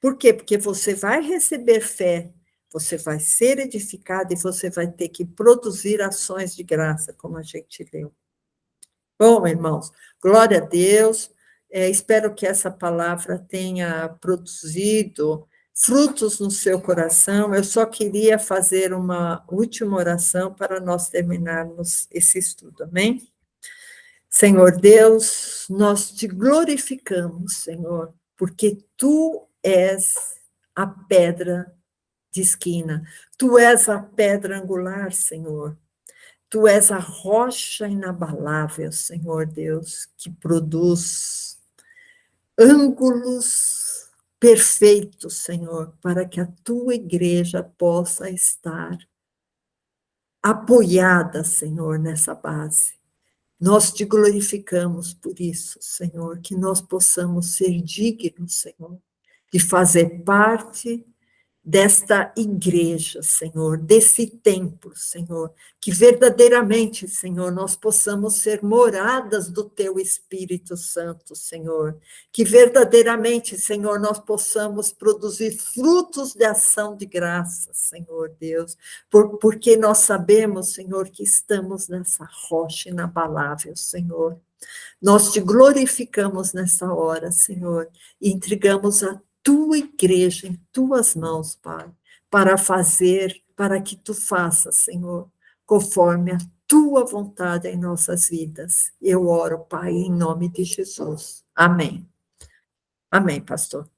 Por quê? Porque você vai receber fé, você vai ser edificado e você vai ter que produzir ações de graça, como a gente leu. Bom, irmãos, glória a Deus. Espero que essa palavra tenha produzido frutos no seu coração. Eu só queria fazer uma última oração para nós terminarmos esse estudo, amém? Senhor Deus, nós te glorificamos, Senhor, porque tu és a pedra de esquina, tu és a pedra angular, Senhor. Tu és a rocha inabalável, Senhor Deus, que produz ângulos perfeitos, Senhor, para que a tua igreja possa estar apoiada, Senhor, nessa base. Nós te glorificamos por isso, Senhor, que nós possamos ser dignos, Senhor, de fazer parte desta igreja, Senhor, desse templo, Senhor, que verdadeiramente, Senhor, nós possamos ser moradas do Teu Espírito Santo, Senhor, que verdadeiramente, Senhor, nós possamos produzir frutos de ação de graça, Senhor Deus, porque nós sabemos, Senhor, que estamos nessa rocha inabalável, Senhor. Nós te glorificamos nessa hora, Senhor, e entregamos a tua igreja em tuas mãos, Pai, para que tu faças, Senhor, conforme a tua vontade em nossas vidas. Eu oro, Pai, em nome de Jesus. Amém. Amém, pastor.